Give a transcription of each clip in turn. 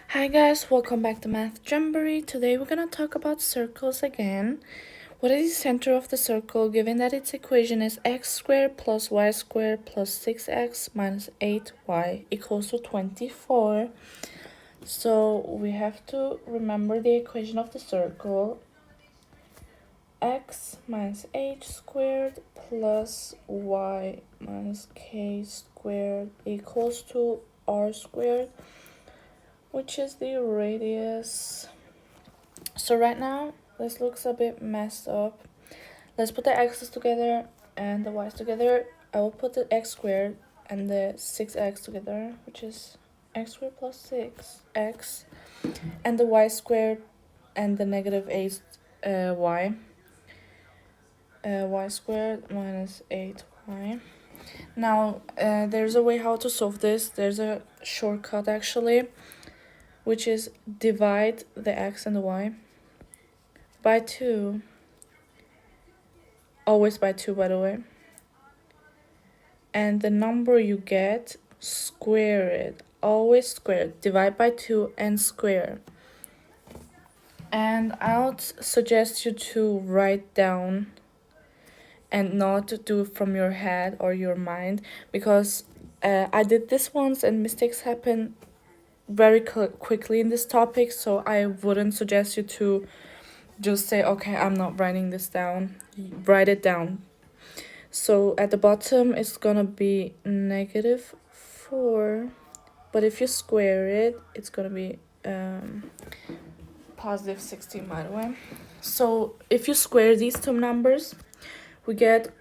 Hi guys, welcome back to Math Jamboree. Today we're gonna talk about circles again. What is the center of the circle given that its equation is x squared plus y squared plus 6x minus 8y equals to 24. So we have to remember the equation of the circle. X minus h squared plus y minus k squared equals to r squared, which is the radius. So right now, this looks a bit messed up. Let's put the x's together and the y's together. I will put the x squared and the 6x together, which is x squared plus 6x, and the y squared and the negative 8y. Y squared minus 8y. Now, there's a way how to solve this. There's a shortcut actually, which is divide the x and the y by 2. Always by 2, by the way. And the number you get, square it. Always square it. Divide by 2 and square. And I would suggest you to write down and not do it from your head or your mind, because I did this once and mistakes happen very quickly in this topic, so I wouldn't suggest you to just say, okay, I'm not writing this down. Write it down. So at the bottom it's gonna be negative 4, but if you square it, it's gonna be positive 16, by the way. So if you square these two numbers, we get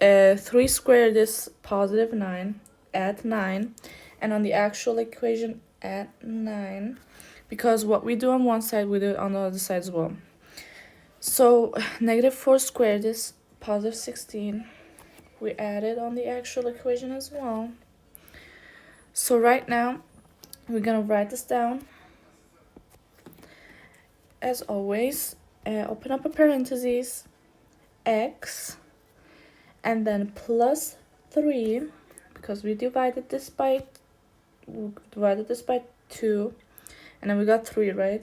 3 squared is positive 9, add 9, and on the actual equation add 9, because what we do on one side we do it on the other side as well. So negative 4 squared is positive 16. We add it on the actual equation as well. So right now we're gonna write this down. As always, open up a parentheses, x, and then plus 3, because we divided this by 2, and then we got 3, right?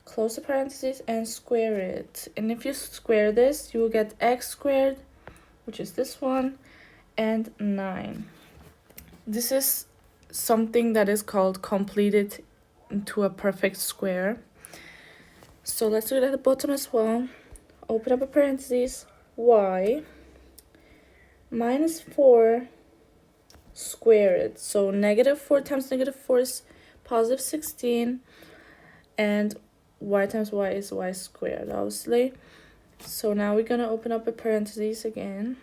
Close the parentheses and square it. And if you square this, you will get x squared, which is this one, and 9. This is something that is called completed into a perfect square. So let's do it at the bottom as well. Open up a parentheses, y minus 4 square it. So negative 4 times negative 4 is positive 16, and y times y is y squared, obviously. So now we're gonna open up a parentheses again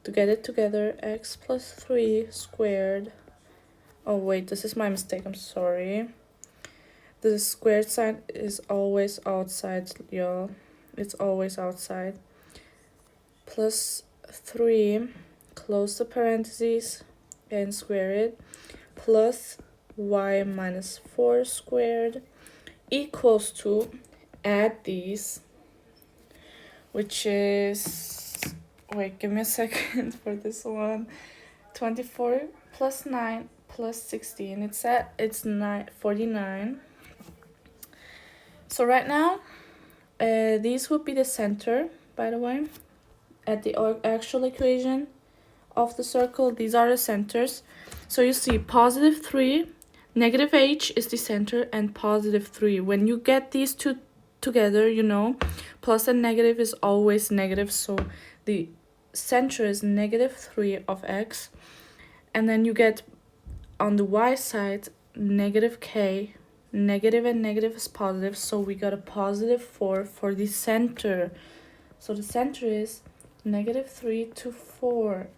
to get it together. X plus 3 squared. Oh wait, this is my mistake, I'm sorry. The squared sign is always outside, y'all. It's always outside. Plus 3, close the parentheses and square it, plus y minus 4 squared equals to, add these, which is, wait, give me a second for this one. 24 plus 9 plus 16, it's 49. So right now, these would be the center, by the way, at the actual equation of the circle. These are the centers. So you see positive 3, negative h is the center, and positive 3. When you get these two together, you know, plus and negative is always negative, so the center is negative 3 of x. And then you get on the y side negative k. Negative and negative is positive, so we got a positive 4 for the center. So the center is negative 3 to 4.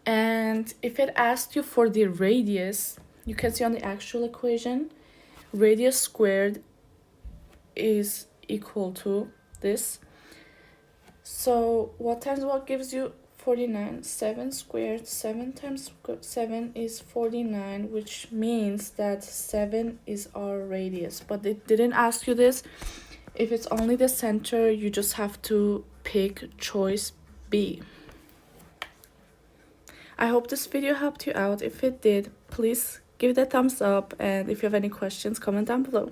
And if it asked you for the radius, you can see on the actual equation, radius squared is equal to this. So what times what gives you 49? 7 squared. 7 times 7 is 49, which means that 7 is our radius. But it didn't ask you this. If it's only the center, you just have to pick choice B. I hope this video helped you out. If it did, please give it a thumbs up, and if you have any questions, comment down below.